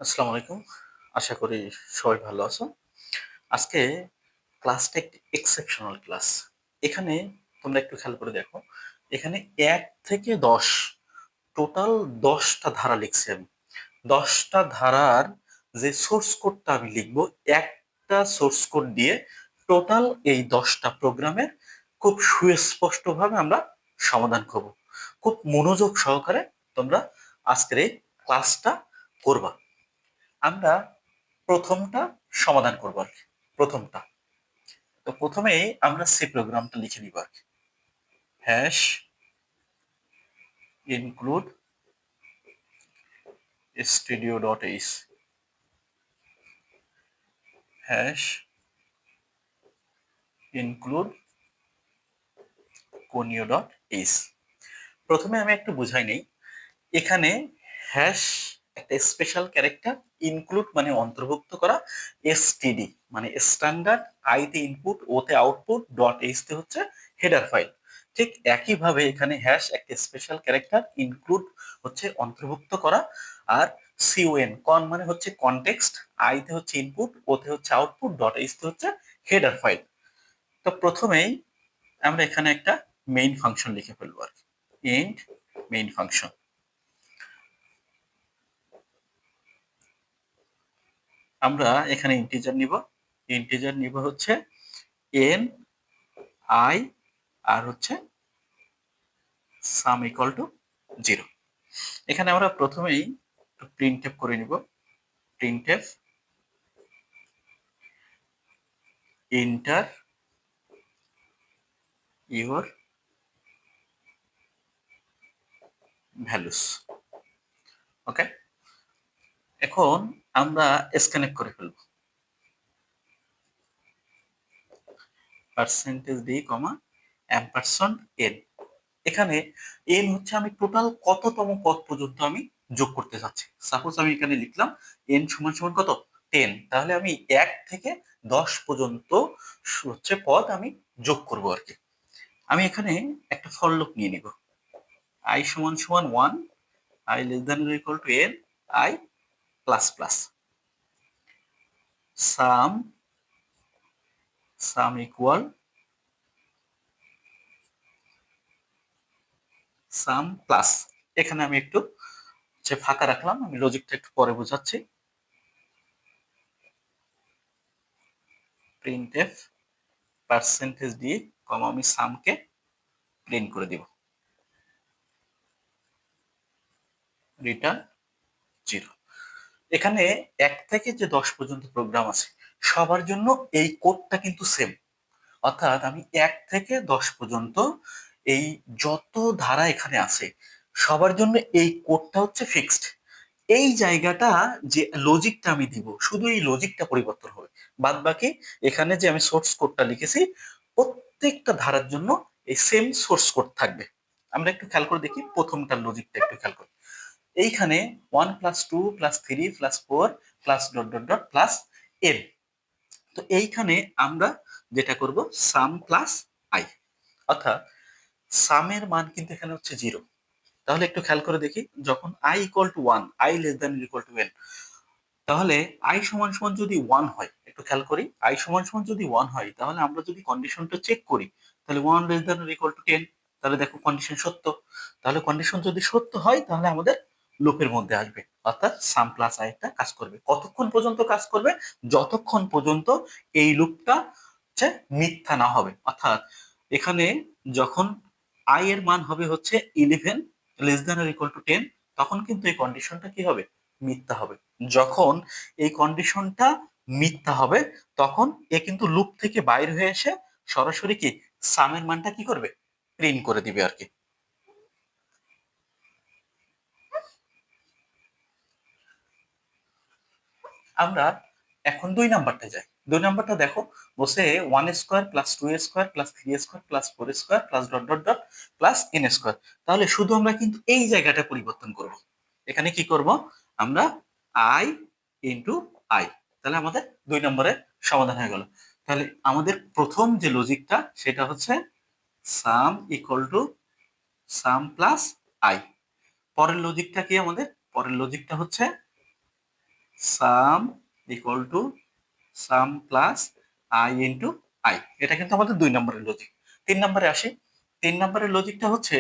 আসসালামু আলাইকুম। আশা করি সবাই ভালো আছো। আজকে ক্লাসটা একটি এক্সেপশনাল ক্লাস। এখানে তোমরা একটু খেয়াল করে দেখো। এখানে ১ থেকে ১০ টোটাল ১০ টা ধারা লিখছি আমি। ১০ টা ধারার যে সোর্স কোডটা আমি লিখব, একটা সোর্স কোড দিয়ে টোটাল এই ১০ টা প্রোগ্রামের খুব সুস্পষ্টভাবে আমরা সমাধান করব। খুব মনোযোগ সহকারে তোমরা আজকের এই ক্লাসটা করবা। আমরা প্রথমটা সমাধান করবো আর কি। প্রথমটা তো প্রথমেই আমরা সি প্রোগ্রামটা লিখে নিব আর কি। Hash include studio.h, hash include conio.h। প্রথমে আমি একটু বুঝাই নেই। এখানে হ্যাশ একটা স্পেশাল ক্যারেক্টার, ইনক্লুড মানে অন্তর্ভুক্ত করা, এসটিডি মানে স্ট্যান্ডার্ড, আই তে ইনপুট, ও তে আউটপুট, ডট এইচ তে হচ্ছে হেডার ফাইল। ঠিক একইভাবে এখানে হ্যাশ একটা স্পেশাল ক্যারেক্টার, ইনক্লুড হচ্ছে অন্তর্ভুক্ত করা, আর সিওএন কন মানে হচ্ছে কনটেক্সট, আই তে হচ্ছে ইনপুট, ও তে হচ্ছে আউটপুট, ডট এইচ তে হচ্ছে হেডার ফাইল। তো প্রথমেই আমরা এখানে একটা মেইন ফাংশন লিখে ফেলবো আর কি। Int main function. আমরা এখানে ইন্টিজার নিব হচ্ছে এন, আই, আর হচ্ছে সাম ইকুয়াল টু 0। এখানে আমরা প্রথমেই প্রিন্টএফ করে নিব। Printf enter your values. Okay, এখন আমরা স্ক্যানএফ করে ফেলব। Percentage d comma ampersand n. এখানে এন হচ্ছে আমি টোটাল কততম পদ পর্যন্ত আমি যোগ করতে চাচ্ছি। সাপোজ আমি এখানে লিখলাম এন সমান সমান কত, 10। তাহলে আমি 1 থেকে 10 পর্যন্ত হচ্ছে পদ আমি যোগ করব আর কি। আমি এখানে একটা ফর লুপ নিয়ে নিব। i সমান সমান 1, i less than or equal to n, i plus plus, some equal some plus. এখানে আমি একটু ফাঁকা রাখলাম, আমি লজিকটা একটু পরে বোঝাচ্ছি। প্রিন্টএফ পার্সেন্টেজ দিয়ে কমা আমি সামকে প্রিন্ট করে দিব, রিটার্ন 0। এখানে 1 থেকে যে 10 পর্যন্ত প্রোগ্রাম আছে সবার জন্য এই কোডটা কিন্তু সেম। অর্থাৎ আমি 1 থেকে 10 পর্যন্ত এই যত ধারা এখানে আছে সবার জন্য এই কোডটা হচ্ছে ফিক্সড। এই জায়গাটা যে লজিকটা আমি দিব শুধু এই লজিকটা পরিবর্তন হবে, বাদ বাকি এখানে যে আমি সোর্স কোডটা লিখেছি প্রত্যেকটা ধারার জন্য এই সেম সোর্স কোড থাকবে। আমরা একটু খেয়াল করে দেখি প্রথমটার লজিকটা একটু খেয়াল করি। এইখানে 1 plus 2 plus 3 plus 4 plus dot dot dot plus N. তো এইখানে আমরা যেটা করব সাম প্লাস আই, অর্থাৎ সামের মান কিন্তু এখানে হচ্ছে 0। তাহলে একটু খেয়াল করে দেখি, যখন i equal to 1, i less than equal to n, তাহলে i সমান সমান যদি 1 হয়, একটু খেয়াল করি, i সমান সমান যদি 1 হয় তাহলে আমরা যদি কন্ডিশনটা চেক করি তাহলে 1 লেস দ্যান ইকুয়াল টু 10, তাহলে দেখো কন্ডিশন সত্য। তাহলে কন্ডিশন যদি সত্য হয় তাহলে আমাদের লুপের মধ্যে আসবে, অর্থাৎ সাম প্লাস আই একটা কাজ করবে। কতক্ষণ পর্যন্ত কাজ করবে? যতক্ষণ পর্যন্ত এই লুপটা হচ্ছে মিথ্যা না হবে। অর্থাৎ এখানে যখন আই এর মান হবে হচ্ছে 11 লেস দ্যান ইকুয়াল টু 10, তখন কিন্তু এই কন্ডিশনটা কি হবে? মিথ্যা হবে। যখন এই কন্ডিশনটা মিথ্যা হবে তখন এ কিন্তু লুপ থেকে বাইর হয়ে এসে সরাসরি কি সামের মানটা কি করবে? প্রিন্ট করে দিবে আর কি। আমরা এখন 2 নাম্বারটা যাই। 2 নাম্বারটা দেখো, বসে 1 square plus 2 square plus 3 square plus 4 square plus dot dot dot plus n square. তাহলে শুধু আমরা কিন্তু এই জায়গাটা পরিবর্তন করব। এখানে কি করব? আমরা i ইনটু i। তাহলে আমাদের 2 নম্বরের সমাধান হয়ে গেল। তাহলে আমাদের প্রথম যে লজিকটা সেটা হচ্ছে সাম equal to some plus I. পরের লজিকটা কি আমাদের? পরের লজিকটা হচ্ছে সাম equal to some plus I into I. এটা কিন্তু আমাদের 2 নম্বরের লজিক। 3 নম্বরে আসি। 3 নম্বরের লজিকটা হচ্ছে,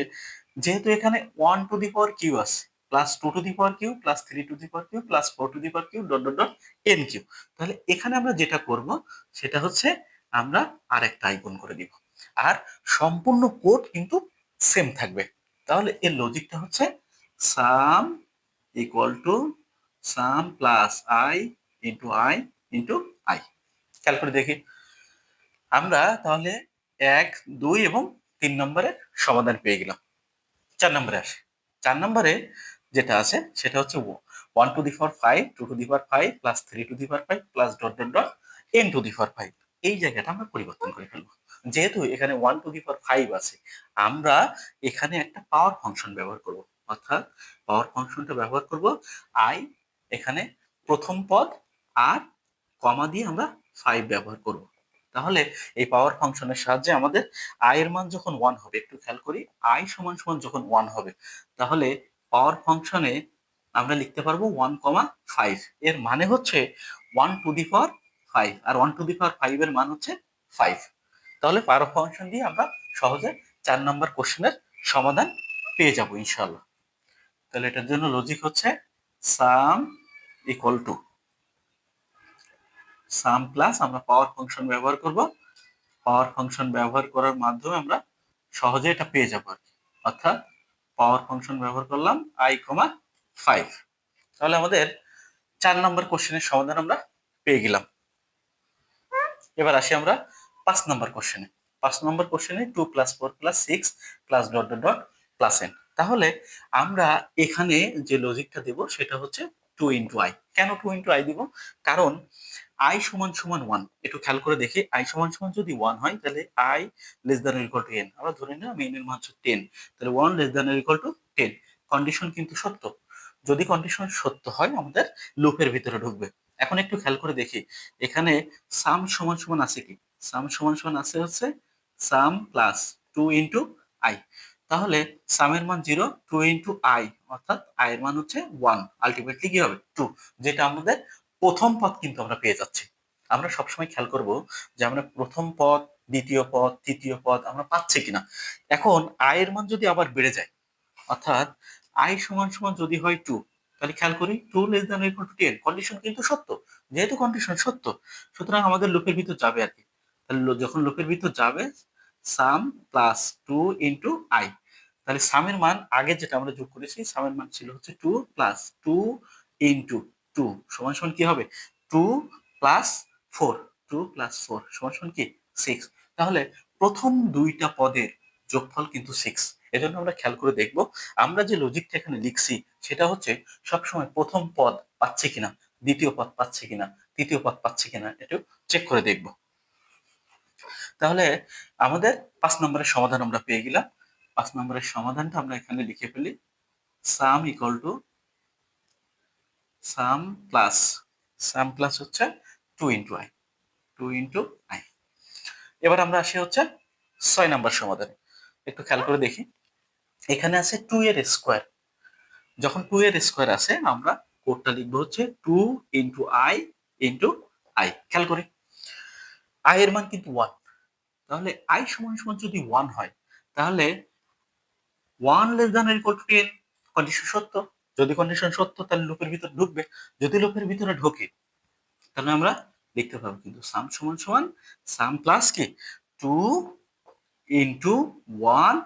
যেহেতু এখানে 1 টু দি পাওয়ার কিউ আছে, plus 2 to the power q, plus 3 to the power q, plus 4 to the power q, dot dot dot n q. তাহলে এখানে আমরা যেটা করব সেটা হচ্ছে আমরা আরেকটা আই গুণ করে দিব, আর সম্পূর্ণ কোড কিন্তু সেম থাকবে। তাহলে এর লজিকটা হচ্ছে সাম equal to some plus I into I. খেয়াল করে দেখি আমরা তাহলে 1, 2 এবং 3 নম্বরের সমাধান পেয়ে গেলাম। 4 নম্বরে আসে। 4 নম্বরে যেটা আছে সেটা হচ্ছে 1 to the power 5, 2 to the power 5, plus 3 to the power 5, plus dot dot dot n to the power 5। এই জায়গাটা আমরা পরিবর্তন করে ফেলবো। যেহেতু এখানে 1 টু দি পাওয়ার 5 আছে, আমরা এখানে একটা পাওয়ার ফাংশন ব্যবহার করব। অর্থাৎ পাওয়ার ফাংশনটা ব্যবহার করব i, এখানে প্রথম পদ, আর কমা দিয়ে আমরা 5 ব্যবহার করব। তাহলে এই পাওয়ার ফাংশনের সাহায্যে আমাদের i এর মান যখন 1 হবে, একটু খেয়াল করি, i সমান সমান যখন 1 হবে, তাহলে পাওয়ার ফাংশনে আমরা লিখতে পারবো 1,5। এর মানে হচ্ছে 1 to the power 5, R 1 to the power 5 এর মান হচ্ছে 5। তাহলে পাওয়ার ফাংশন দিয়ে আমরা সহজে 4 নম্বর কোশ্চেনের সমাধান পেয়ে যাব ইনশাআল্লাহ। তাহলে এটার জন্য লজিক হচ্ছে সাম ইকুয়াল টু সাম প্লাস আমরা পাওয়ার ফাংশন ব্যবহার করব। পাওয়ার ফাংশন ব্যবহার করার মাধ্যমে আমরা সহজে এটা পেয়ে যাবো আর কি। অর্থাৎ পাওয়ার ফাংশন ব্যবহার করলাম i, 5। তাহলে আমাদের 4 নম্বর কোশ্চেনের সমাধান আমরা পেয়ে গেলাম। এবার আসি আমরা 5 নম্বর কোশ্চেনে। 5 নম্বর কোশ্চেনে 2 plus 4 plus 6 plus dot dot dot plus n। তাহলে আমরা এখানে যে লজিকটা দেব সেটা হচ্ছে 2 ইন্টু আই। কেন 2 ইন্টু আই দিব? কারণ i সমান সমান 1। একটু খেয়াল করে দেখি, i সমান সমান যদি 1 হয় তাহলে i less than equal to n। আমরা ধরে নিলাম n এর মান হচ্ছে 10, তাহলে 1 less than equal to 10। Condition কিন্তু সত্য। যদি কন্ডিশন সত্য হয় আমাদের লুপের ভিতরে ঢুকবে। এখন একটু খেয়াল করে দেখি, এখানে সাম সমান সমান আছে কি? সাম সমান সমান আছে হচ্ছে সাম প্লাস 2 ইন্টু আই। তাহলে সামের মান 0, 2 ইন্টু আই, অর্থাৎ আই এর মান হচ্ছে 1, আলটিমেটলি কি হবে 2। যেটা আমাদের প্রথম পদ কিন্তু আমরা পেয়ে যাচ্ছি। আমরা সবসময় খেয়াল করব যে আমরা প্রথম পদ, দ্বিতীয় পদ, তৃতীয় পদ আমরা পাচ্ছি কিনা। এখন আই এর মান যদি আবার বেড়ে যায়, অর্থাৎ আই সমান সমান যদি হয় 2, তাহলে খেয়াল করি 2 less than equal to 10। Condition কিন্তু সত্য। যেহেতু কন্ডিশন সত্য, সুতরাং আমাদের লুপের ভিতর যাবে আর কি। তাহলে যখন লুপের ভিতর যাবে সাম প্লাস 2 ইন্টু আই। তাহলে সামের মান আগে যেটা আমরা যোগ করেছি, সামের মান ছিল হচ্ছে 2 প্লাস 2 ইন্টু 2 সমান সমান কি হবে 2 প্লাস 4। 2 প্লাস 4 সমান সমান কি 6। তাহলে প্রথম দুইটা পদের যোগফল কিন্তু 6। এজন্য আমরা খেয়াল করে দেখব আমরা যে লজিকটা এখানে লিখছি সেটা হচ্ছে সবসময় প্রথম পদ পাচ্ছে কিনা, দ্বিতীয় পদ পাচ্ছে কিনা, তৃতীয় পদ পাচ্ছে কিনা, একটু চেক করে দেখব। তাহলে আমাদের 5 নম্বরের সমাধান আমরা পেয়ে গেলাম। 5 নম্বরের সমাধানটা আমরা এখানে লিখে ফেলি। সাম ইকুয়াল টু সাম প্লাস হচ্ছে 2 ইন্টু আই, 2 ইন্টু আই। এবার আমরা আসি হচ্ছে 6 নম্বর সমাধানে। একটু খেয়াল করে দেখি, এখানে আছে 2 এর স্কোয়ার। যখন 2 এর স্কোয়ার আছে আমরা কোডটা লিখবো হচ্ছে 2 ইন্টু আই ইন্টু আই। খেয়াল করি আই এর মান কিন্তু 1। তাহলে আই সমান সমান যদি 1 হয়, তাহলে 1 less than equal to 10। Condition সত্য। যদি কন্ডিশন সত্য তাহলে লুপের ভিতর ঢুকবে। যদি লুপের ভিতরে ঢোকে তাহলে আমরা লিখতে পারবো কিন্তু সাম সমান সমান সাম প্লাস কি 2 ইন্টু 1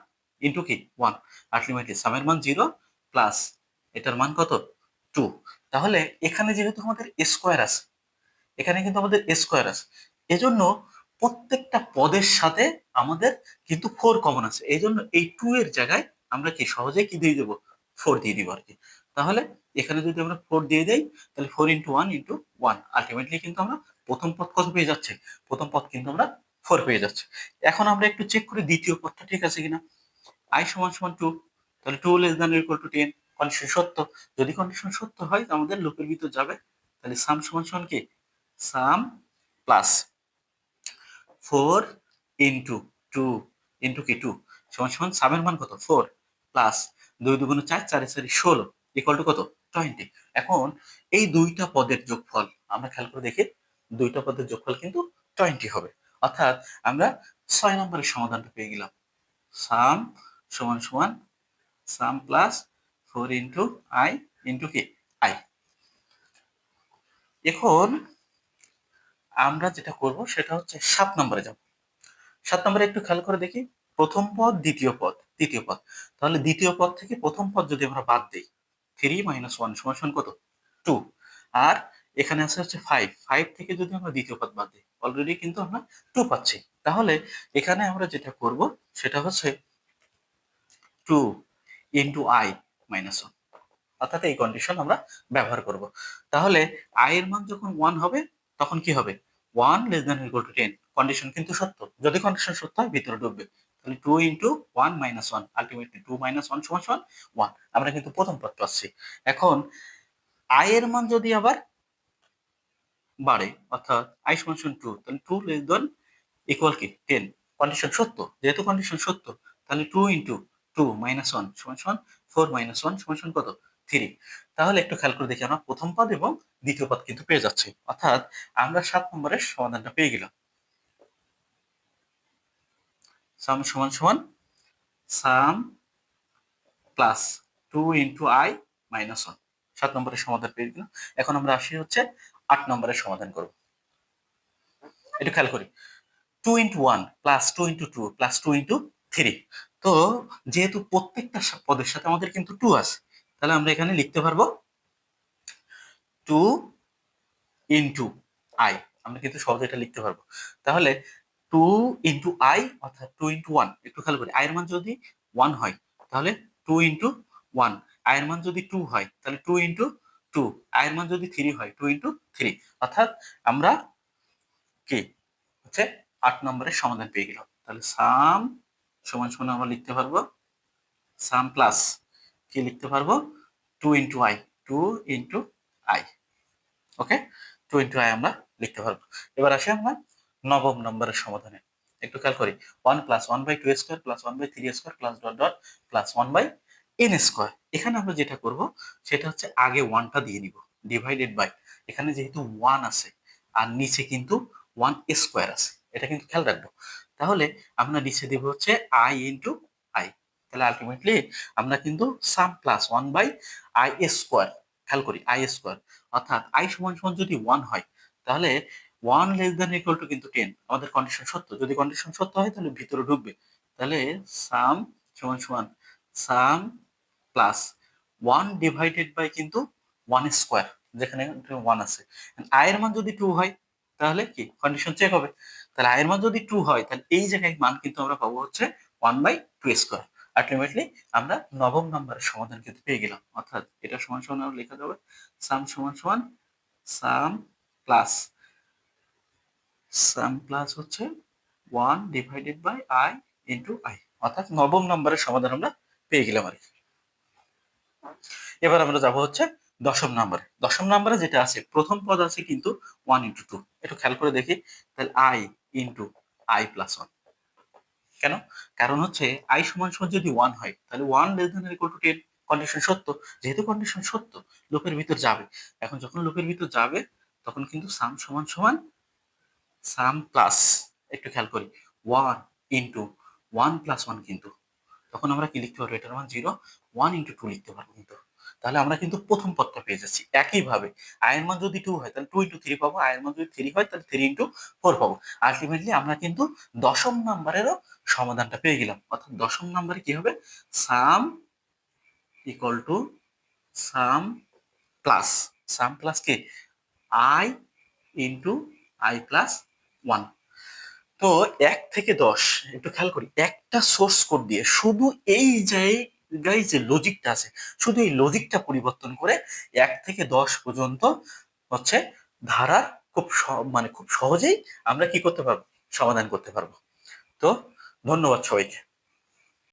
ইন্টু কি 1। আলটিমেটলি সামের মান 0 প্লাস এটার মান কত 2। তাহলে এখানে যেহেতু আমাদের স্কোয়ার আছে, এখানে কিন্তু আমাদের স্কোয়ার আছে, এজন্য প্রত্যেকটা পদের সাথে আমাদের কিন্তু 4 কমন আছে। এই জন্য এই 2 এর জায়গায় আমরা কি সহজে কি দিয়ে দেবো 4 দিয়ে দিব আর কি। তাহলে এখানে যদি আমরা 4 দিয়ে দেই তাহলে 4 ইন্টু 1 ইন্টু 1, আলটিমেটলি কিন্তু আমরা প্রথম পদ কত পেয়ে যাচ্ছে, প্রথম পদ কিন্তু আমরা 4 পেয়ে যাচ্ছে। এখন আমরা একটু চেক করি দ্বিতীয় পদটা ঠিক আছে কিনা। i সমান সমান 2, তাহলে 2 less than equal to 10। Condition সত্য। যদি কন্ডিশন সত্য হয় আমাদের লুপের ভিতর যাবে। তাহলে সাম সমান সমান কি সাম প্লাস 4 ইন্টু 2 ইন্টু কি 2 সমান সমান সামের মান কত 4 প্লাস 2 2 4, 4 4 16 ইকুয়াল টু কত 20। এখন এই দুইটা পদের যোগফল আমরা খেয়াল করে দেখি, দুইটা পদের যোগফল কিন্তু 20 হবে। অর্থাৎ আমরা 6 নম্বরের সমাধানটা পেয়ে গেলাম। সাম সমান সমান সাম প্লাস 4 ইন্টু আই ইন্টু কি আই। এখন আমরা যেটা করব সেটা হচ্ছে 7 নম্বরে যাব। 7 নম্বরে একটু খেয়াল করে দেখি, প্রথম পদ, দ্বিতীয় পদ, তৃতীয় পদ। তাহলে দ্বিতীয় পদ থেকে প্রথম পদ যদি আমরা বাদ দিই, 3 মাইনাস 1 সমান সমান কত? 2। আর এখানে আছে হচ্ছে 5। 5 থেকে যদি আমরা দ্বিতীয় পদ বাদ দিই, অলরেডি কিন্তু আমরা 2 পাচ্ছি। তাহলে এখানে আমরা যেটা করব সেটা হচ্ছে 2 ইন্টু আই মাইনাস 1, অর্থাৎ এই কন্ডিশন আমরা ব্যবহার করব। তাহলে আই এর মান যখন 1 হবে তখন কি হবে? 1 less than equal to 10। Condition কিন্তু সত্য। যদি কন্ডিশন সত্য হয় ভিতরে ঢুকবে। তাহলে 2 ইন্টু 1 মাইনাস 1, আলটিমেটলি 2 মাইনাস 1 সমান সমান 1। আমরা কিন্তু প্রথম পদ পাচ্ছি। এখন আই এর মান যদি আবার বাড়ে, অর্থাৎ আই সমান সমান 2, তাহলে 2 লেস দ্যান ইকুয়াল কি 10। কন্ডিশন সত্য। যেহেতু কন্ডিশন সত্য, তাহলে 2 ইন্টু 2 মাইনাস 1 সমান সমান 4 মাইনাস 1 সমান সমান কত? 3। তাহলে একটু খেয়াল করে দেখি, আমরা প্রথম পদ এবং দ্বিতীয় পদ কিন্তু পেয়ে যাচ্ছি। অর্থাৎ আমরা 7 নম্বরের সমাধানটা পেয়ে গেলাম। সাম সমান সমান সাম প্লাস 2 ইন্টু আই মাইনাস 1। 7 নম্বরের সমাধান পেয়ে গেলাম। এখন আমরা আসি হচ্ছে 8 নম্বরের সমাধান করব। একটু খেয়াল করি, 2 into 1 plus 2 into 2 plus 2 into 3। তো যেহেতু প্রত্যেকটা পদের সাথে আমাদের কিন্তু 2 আছে, তাহলে আমরা এখানে লিখতে পারবো 2 ইন্টু আই। আমরা কিন্তু সহজে এটা লিখতে পারবো। তাহলে 2 ইন্টু আই অর্থাৎ 2 ইন্টু 1। একটু খেয়াল করি, আই এর মান যদি 1 হয় তাহলে 2 ইন্টু 1, আই এর মান যদি 2 হয় তাহলে 2 ইন্টু 2, আই এর মান যদি 3 হয় 2 ইন্টু 3। অর্থাৎ আমরা কি হচ্ছে 8 নম্বরের সমাধান পেয়ে গেলাম। তাহলে সাম সমান সমান আমরা লিখতে পারবো সাম প্লাস কি লিখতে পারবো 2 into I, 2 into I. Okay, 2 into I আমরা লিখতে পারবো। এবার আসি আমরা নবম নম্বরের সমাধানে। একটু খেয়াল করি, 1 plus 1 by 2 square plus 1 by 3 square plus dot dot plus 1 by n square. এখানে আমরা যেটা করব সেটা হচ্ছে আগে 1টা দিয়ে নিব, ডিভাইডেড বাই, এখানে যেহেতু 1 আছে আর নিচে কিন্তু 1 স্কোয়ার আছে, এটা কিন্তু খেয়াল রাখবো। তাহলে আমরা নিচে দেব হচ্ছে আই ইন্টু আই। তাহলে আলটিমেটলি আমরা কিন্তু sum plus 1 by i square, খেয়াল করি আই স্কোয়ার, অর্থাৎ আই সমান সমান যদি 1 হয় তাহলে 1 লেস দ্যান ইকুয়াল টু কিন্তু 10। আমাদের কন্ডিশন সত্য। যদি কন্ডিশন সত্য হয় তাহলে ভিতরে ঢুকবে। তাহলে সাম সমান সমান সাম প্লাস 1 ডিভাইডেড বাই কিন্তু 1 স্কোয়ার, যেখানে 1 আছে। আই এর মান যদি 2 হয় তাহলে কি কন্ডিশন চেক হবে। তাহলে আই এর মান যদি 2 হয় তাহলে এই জায়গায় মান কিন্তু আমরা পাবো হচ্ছে 1 বাই 2 স্কোয়ার। আলটিমেটলি আমরা নবম নম্বরের সমাধান কিন্তু পেয়ে গেলাম। অর্থাৎ এটা সমান সমান আমরা লেখা যাবে সাম সমান সমান সাম প্লাস সাম প্লাস হচ্ছে 1 divided by i into i. অর্থাৎ নবম নম্বরের সমাধান আমরা পেয়ে গেলাম আর কি। এবার আমরা যাব হচ্ছে দশম নম্বরে। দশম নম্বরে যেটা আছে, প্রথম পদ আছে কিন্তু 1 ইন্টু 2। একটু খেয়াল করে দেখি, তাহলে আই ইন্টু আই প্লাস 1। কেন? কারণ হচ্ছে আই সমান সমান যদি 1 হয় তাহলে 1 less than equal to 10। Condition সত্য। যেহেতু কন্ডিশন সত্য, লুপের ভিতর যাবে। এখন যখন লুপের ভিতর যাবে তখন কিন্তু সাম সমান সমান সাম প্লাস, একটু খেয়াল করি, 1 ইন্টু 1 প্লাস 1 কিন্তু, তখন আমরা কি লিখতে পারবো, এটার মান 0, 1 ইন্টু 2 লিখতে পারবো কিন্তু। তাহলে আমরা কিন্তু প্রথম পদটা পেয়ে যাচ্ছি। একইভাবে আই এর মান যদি 2 হয় তাহলে 2 ইন্টু 3 পাবো, আই এর মান যদি 3 হয় তাহলে 3 ইন্টু 4 পাবো। আলটিমেটলি আমরা কিন্তু দশম নাম্বারেরও সমাধানটা পেয়ে গেলাম। অর্থাৎ দশম নাম্বারে কি হবে, সাম equal to some plus, some plus কি আই ইন্টু আই প্লাস 1। তো 1 থেকে 10 একটু খেয়াল করি, একটা সোর্স কোড দিয়ে শুধু এই জায়গায় যে লজিকটা আছে, শুধু এই লজিকটা পরিবর্তন করে 1 থেকে 10 পর্যন্ত হচ্ছে ধারার খুব মানে খুব সহজেই আমরা কি করতে পারবো, সমাধান করতে পারবো। তো ধন্যবাদ সবাইকে।